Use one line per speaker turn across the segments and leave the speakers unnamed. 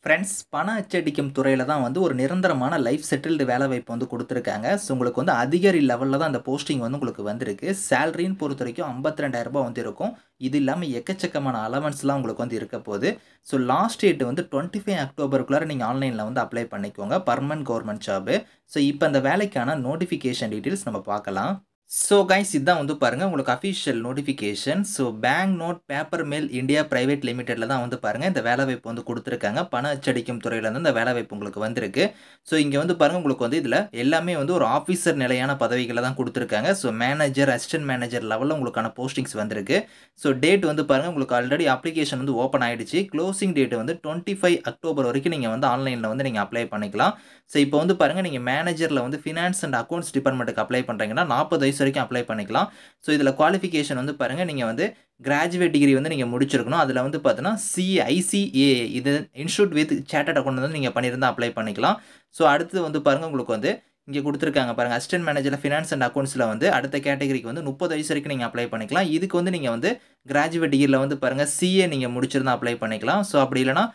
Friends பண அச்சடிக்கும் துறையில தான் வந்து ஒரு நிரந்தரமான லைஃப் செட்டில்டு வேலைவாய்ப்பு வந்து குடுத்துருக்காங்க. ஸோ உங்களுக்கு வந்து அதிகாரி லெவல்ல தான் அந்த போஸ்டிங் வந்து உங்களுக்கு வந்திருக்கு. சேலரின்னு பொறுத்தவரைக்கும் ரூ. 52,000 வந்து இருக்கும். இது இல்லாம எக்கச்சக்கமான அலவன்ஸ்லாம் உங்களுக்கு வந்து இருக்க போது. ஸோ லாஸ்ட் டேட் வந்து 25 அக்டோபருக்குள்ளார நீங்க ஆன்லைன்ல வந்து அப்ளை பண்ணிக்கோங்க. Permanent government job. ஸோ இப்ப அந்த வேலைக்கான நோட்டிஃபிகேஷன் டீட்டெயில்ஸ் நம்ம பார்க்கலாம். ஸோ கைஸ் இதான் வந்து பாருங்க உங்களுக்கு official notification. So bank note paper mill India private லிமிடெட்ல தான் வந்து பாருங்க இந்த வேலைவாய்ப்பு வந்து குடுத்துருக்காங்க. பண அச்சடிக்கும் துறையில இருந்து இந்த வேலைவாய்ப்பு உங்களுக்கு வந்திருக்கு. ஸோ இங்க வந்து பாருங்க உங்களுக்கு வந்து இதுல எல்லாமே வந்து ஒரு ஆஃபீசர் நிலையான பதவிகள தான் குடுத்துருக்காங்க. ஸோ மேனேஜர், அசிஸ்டன்ட் மேனேஜர் லெவல்ல உங்களுக்கான போஸ்டிங்ஸ் வந்திருக்கு. ஸோ டேட் வந்து பாருங்க உங்களுக்கு ஆல்ரெடி அப்ளிகேஷன் வந்து ஓப்பன் ஆயிடுச்சு. க்ளோசிங் டேட் வந்து 25 அக்டோபர் வரைக்கும் நீங்க வந்து ஆன்லைன்ல வந்து நீங்க அப்ளை பண்ணிக்கலாம். ஸோ இப்போ வந்து பாருங்க நீங்க மேனேஜர்ல வந்து ஃபினான்ஸ் அண்ட் அக்கவுண்ட்ஸ் டிபார்ட்மென்ட்க்கு அப்ளை பண்றீங்கன்னா 40 வயசு வரைக்கும் அப்ளை பண்ணிக்கலாம். ஸோ இதுல குவாலிஃபிகேஷன் வந்து பாருங்க நீங்க வந்து கிராஜுவேட் டிகிரி வந்து நீங்க முடிச்சிருக்கணும். அதுல வந்து பார்த்தீங்கன்னா ஐசிஏஏ இது இன்ஸ்டிடியூட் வித் சார்ட்டர்ட் அக்கவுண்டன்ட் வந்து நீங்க பண்ணியிருந்தா அப்ளை பண்ணிக்கலாம். ஸோ அடுத்து வந்து பாருங்க உங்களுக்கு வந்து இங்க குடுத்துருக்காங்க பாருங்க. அசிஸ்டன்ட் மேனேஜர்ல ஃபினான்ஸ் அண்ட் அக்கவுண்ட்ஸ்ல வந்து அடுத்த கேட்டகரிக்கு வந்து 30 வயசு வரைக்கும் நீங்க அப்ளை பண்ணிக்கலாம். இதுக்கு வந்து நீங்க வந்து கிராஜுவேட் டிகிரில வந்து பாருங்க சிஏ நீங்க முடிச்சிருந்தா அப்ளை பண்ணிக்கலாம். ஸோ அப்படி இல்லன்னா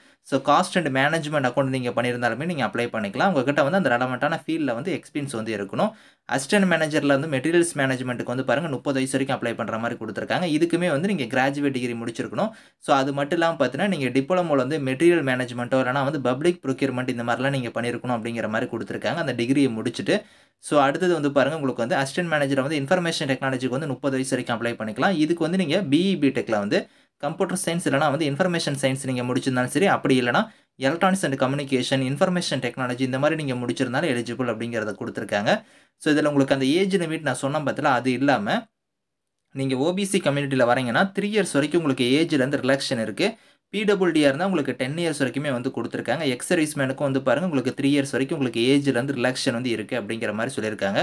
காஸ்ட் அண்ட் மேனேஜ்மென்ட் அக்கவுண்ட் நீங்க பண்ணியிருந்தாலுமே நீங்க அப்ளை பண்ணிக்கலாம். உங்ககிட்ட வந்து அந்த ரெலவென்ட்டான ஃபீல்ட்ல வந்து எக்ஸ்பீரியன்ஸ் வந்து இருக்கணும். அசிஸ்டன்ட் மேனேஜர்ல வந்து மெட்டீரியல்ஸ் மேனேஜ்மென்ட்க்கு வந்து பாருங்க 30 வயசு வரைக்கும் அப்ளை பண்ற மாரி குடுத்துருக்காங்க. இதுக்குமே வந்து நீங்க கிராஜுவேட் டிகிரி முடிச்சிருக்கணும். ஸோ அது மட்டும் இல்லாம பார்த்தீங்கன்னா, நீங்க டிப்ளோமால வந்து மெட்டீரியல் மேனேஜ்மென்ட்டோ இல்லன்னா வந்து பப்ளிக் ப்ரொக்யூர்மென்ட் இந்த மாரிலாம் நீங்க பண்ணியிருக்கணும் அப்படிங்கிற மாரி குடுத்துருக்காங்க. அந்த டிகிரிய முடிச்சுட்டு ஸோ அடுத்தது வந்து பாருங்க உங்களுக்கு வந்து அசிஸ்டன்ட் மேனேஜர் வந்து இன்ஃபர்மேஷன் டெக்னாலஜிக்கு வந்து 30 வயசு வரைக்கும் அப்ளை பண்ணிக்கலாம். இதுக்கு வந்து நீங்க பிஇ, பிடெக்ல வந்து கம்ப்யூட்டர் சயன்ஸ் இல்லன்னா வந்து இன்ஃபர்மேஷன் சயன்ஸ் நீங்க முடிச்சிருந்தாலும் சரி, அப்படி இல்லன்னா electronics and communication, information technology இந்த மாரி நீங்க முடிச்சிருந்தாலும் எலிஜிபிள் அப்படிங்கிறத குடுத்துருக்காங்க. ஸோ இதுல உங்களுக்கு அந்த ஏஜ் லிமிட் நான் சொன்னேன் பார்த்தீங்களா, அது இல்லாம நீங்க ஓபிசி கம்யூனிட்டில வரீங்கன்னா 3 இயர்ஸ் வரைக்கும் உங்களுக்கு ஏஜ்ல இருந்து ரிலாக்சேஷன் இருக்கு. பிடபிள்யூடியா இருந்தா உங்களுக்கு 10 இயர்ஸ் வரைக்குமே வந்து குடுத்துருக்காங்க. எக்ஸ் சர்வீஸ்மேனுக்கும் வந்து பாருங்க உங்களுக்கு 3 இயர்ஸ் வரைக்கும் உங்களுக்கு ஏஜ்ல இருந்து ரிலாக்சேஷன் வந்து இருக்கு அப்படிங்கிற மாரி சொல்லியிருக்காங்க.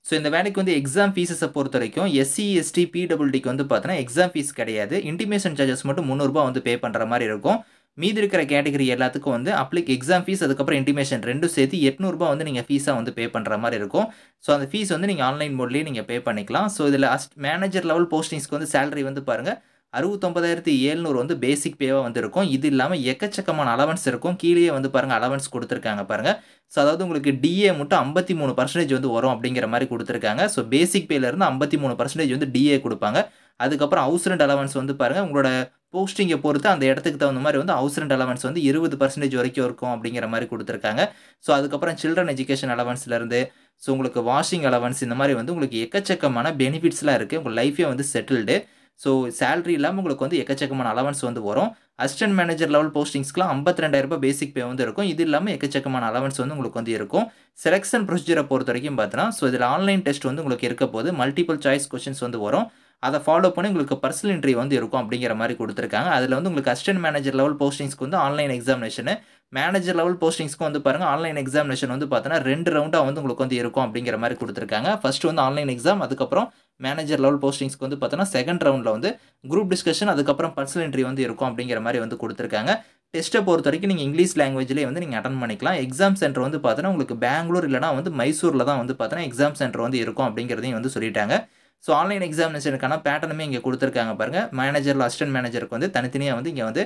ஸோ இந்த வேலைக்கு வந்து எக்ஸாம் ஃபீஸஸ பொறுத்தவரைக்கும் எஸ்சி, எஸ்டி, பிடபிள்யூடிக்கு வந்து பார்த்தீங்கன்னா எக்ஸாம் ஃபீஸ் கிடையாது. இன்டிமேஷன் சார்ஜஸ் மட்டும் ரூ. 300 வந்து பே பண்ற மாரி இருக்கும். மீதி இருக்கிற கேட்டகரி எல்லாத்துக்கும் வந்து எக்ஸாம் ஃபீஸ் அதுக்கப்புறம் இன்டிமேஷன் 2ம் சேர்த்து ரூ. 800 வந்து நீங்க ஃபீஸா வந்து பே பண்ற மாரி இருக்கும். ஸோ அந்த ஃபீஸ் வந்து நீங்க ஆன்லைன் மோட்லயே நீங்க பே பண்ணிக்கலாம். ஸோ இதுல மேனேஜர் லெவல் போஸ்டிங்ஸ்க்கு வந்து சேலரி வந்து பாருங்க 69,700 வந்து பேசிக் பேவா வந்து இருக்கும். இது இல்லாம எக்கச்சக்கமான அலவன்ஸ் இருக்கும். கீழயே வந்து பாருங்க அலவன்ஸ் குடுத்துருக்காங்க பாருங்க. ஸோ அதாவது உங்களுக்கு டிஏ மட்டும் 53% வந்து வரும் அப்படிங்கிற மாரி குடுத்துருக்காங்க. ஸோ பேசிக் பேல இருந்து 53% வந்து டிஏ குடுப்பாங்க. அதுக்கப்புறம் ஹவுஸ் ரெண்ட் அலவன்ஸ் வந்து பாருங்க உங்களோட போஸ்டிங்க பொறுத்து அந்த இடத்துக்கு தகுந்த மாரி வந்து ஹவுஸ் ரெண்ட் அலவன்ஸ் வந்து 20% வரைக்கும் இருக்கும் அப்படிங்கிற மாரி குடுத்துருக்காங்க. ஸோ அதுக்கப்புறம் சில்ட்ரன் எஜுகேஷன் அலவன்ஸ்ல இருந்து உங்களுக்கு வாஷிங் அலவன்ஸ் இந்த மாரி வந்து உங்களுக்கு எக்கச்சக்கமான பெனிஃபிட்ஸ்லாம் இருக்கு. உங்க லைஃபே வந்து செட்டில்டு. ஸோ சேலரி இல்லாம உங்களுக்கு வந்து எக்கச்சக்கமான அலவன்ஸ் வந்து வரும். அசிஸ்டன்ட் மேனேஜர் லெவல் போஸ்டிங்ஸ்க்குலாம் ரூ. 52,000 பேசிக் பே வந்து இருக்கும். இது இல்லாம எக்கச்சக்கமான அலவன்ஸ் வந்து உங்களுக்கு வந்து இருக்கும். செலக்ஷன் ப்ரொசீஜர பொறுத்தவரைக்கும் பார்த்தீங்கன்னா, இதுல ஆன்லைன் டெஸ்ட் வந்து உங்களுக்கு இருக்க போது. மல்டிபிள் சாய்ஸ் கொஸ்டின்ஸ் வந்து வரும். அத ஃபாலோ பண்ணி உங்களுக்கு பர்சனல் இன்டர்வியூ வந்து இருக்கும் அப்படிங்கிற மாரி குடுத்துருக்காங்க. அதுல வந்து உங்களுக்கு அசிஸ்டன்ட் மேனேஜர் லெவல் போஸ்டிங்ஸ்க்கு வந்து ஆன்லைன் எக்ஸாமினேஷன், மேனேஜர் லெவல் போஸ்டிங்ஸ்க்கு வந்து பாருங்க ஆன்லைன் எக்ஸாமினேஷன் வந்து பார்த்தீங்கன்னா 2 ரவுண்டா வந்து உங்களுக்கு வந்து இருக்கும் அப்படிங்கிற மாரி குடுத்துருக்காங்க. ஃபர்ஸ்ட் வந்து ஆன்லைன் எக்ஸாம் அதுக்கப்புறம் மேனேஜர் லெவல் போஸ்டிங்ஸ்க்கு வந்து பார்த்தீங்கன்னா செகண்ட் ரவுண்ட்ல வந்து குரூப் டிஸ்கஷன் அதுக்கப்புறம் பர்சனல் இன்டர்வியூ வந்து இருக்கும் அப்படிங்கிற மாரி வந்து குடுத்துருக்காங்க. டெஸ்ட்ட பொறுத்தவரைக்கும் நீங்க இங்கிலீஷ் லாங்குவேஜ்லயே வந்து நீங்க அட்டெண்ட் பண்ணிக்கலாம். எக்ஸாம் சென்டர் வந்து பார்த்தீங்கன்னா உங்களுக்கு பெங்களூர் இல்லன்னா வந்து மைசூர்ல தான் வந்து பார்த்தீங்கன்னா எக்ஸாம் சென்டர் வந்து இருக்கும் அப்படிங்கிறதையும் வந்து சொல்லிட்டாங்க. ஸோ ஆன்லைன் எக்ஸாமினேஷனுக்கான பேட்டர்னுமே இங்க குடுத்துருக்காங்க பாருங்க. மேனேஜர்ல அசிஸ்டன்ட் மேனேஜருக்கு வந்து தனித்தனியா வந்து இங்க வந்து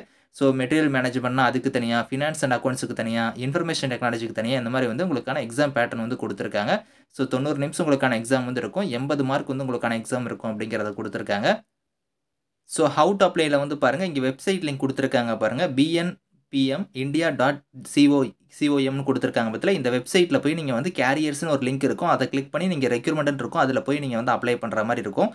மெட்டீரியல் மேனேஜ்மென்ட்னா அதுக்கு தனியா, ஃபினான்ஸ் அண்ட் அக்கவுண்ட்ஸ்க்கு தனியா, இன்ஃபர்மேஷன் டெக்னாலஜிக்கு தனியா இந்த மாரி வந்து உங்களுக்கான எக்ஸாம் பேட்டர்ன் வந்து குடுத்துருக்காங்க. 90 நிமிஷம் உங்களுக்கான எக்ஸாம் வந்து இருக்கும். 80 மார்க் வந்து உங்களுக்கான எக்ஸாம் இருக்கும் அப்படிங்கிறத குடுத்துருக்காங்க. ஹவ் டூ அப்ளைல வந்து பாருங்க, இங்க வெப்சைட் லிங்க் குடுத்துருக்காங்க பாருங்க. bnpmindia.comன்னு குடுத்துருக்காங்க பாத்தீங்களா, இந்த வெப்சைட்ல போய் நீங்க வந்து கேரியர்ஸ்ன்னு ஒரு லிங்க் இருக்கும். அத கிளிக் பண்ணி நீங்க ரெக்ரூட்மென்ட்ன்னு இருக்கும். அதுல போய் நீங்க வந்து அப்ளை பண்ற மாரி இருக்கும்.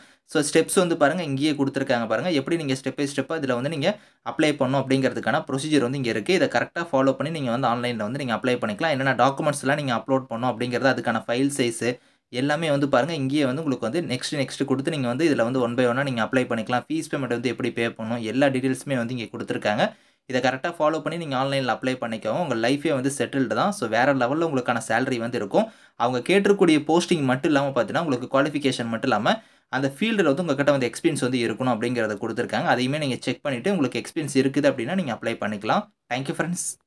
ஸ்டெப்ஸ் வந்து பாருங்க இங்கேயே குடுத்துருக்காங்க பாருங்க. எப்படி நீங்க ஸ்டெப் பை ஸ்டெப்பா இதுல வந்து நீங்க அப்ளை பண்ணணும் அப்படிங்கிறதுக்கான ப்ரொசீஜர் வந்து இங்க இருக்கு. இத கரெக்ட்டா ஃபாலோ பண்ணி நீங்க வந்து ஆன்லைன்ல வந்து நீங்க அப்ளை பண்ணிக்கலாம். என்னென்ன டாக்குமெண்ட்ஸ்லாம் நீங்க அப்லோட் பண்ணணும் அப்படிங்கிறது, அதுக்கான ஃபைல் சைஸ் எல்லாமே வந்து பாருங்க இங்கேயே வந்து உங்களுக்கு வந்து நெக்ஸ்ட் குடுத்து நீங்க வந்து இதுல வந்து ஒன் பை ஒன்னா நீங்க அப்ளை பண்ணிக்கலாம். ஃபீஸ் பேமெண்ட் வந்து எப்படி பே பண்ணணும் எல்லா டீடெயில்ஸுமே வந்து இங்க குடுத்துருக்காங்க. இத கரெக்ட்டா ஃபாலோ பண்ணி நீங்க ஆன்லைன்ல அப்ளை பண்ணிக்கோங்க. உங்க லைஃபே வந்து செட்டில்டு தான். வேற லெவல்ல உங்களுக்கான சேலரி வந்து இருக்கும். அவங்க கேட்டிருக்கக்கூடிய போஸ்டிங் மட்டும் இல்லாம பார்த்தீங்கன்னா, உங்களுக்கு குவாலிஃபிகேஷன் மட்டும் இல்லாம அந்த ஃபீல்டுல வந்து உங்ககிட்ட வந்து எக்ஸ்பீரியன்ஸ் வந்து இருக்கணும் அப்படிங்கிறத குடுத்துருக்காங்க. அதையுமே நீங்க செக் பண்ணிட்டு உங்களுக்கு எக்ஸ்பீரியன்ஸ் இருக்குது அப்படின்னா நீங்க அப்ளை பண்ணிக்கலாம். Thank you friends.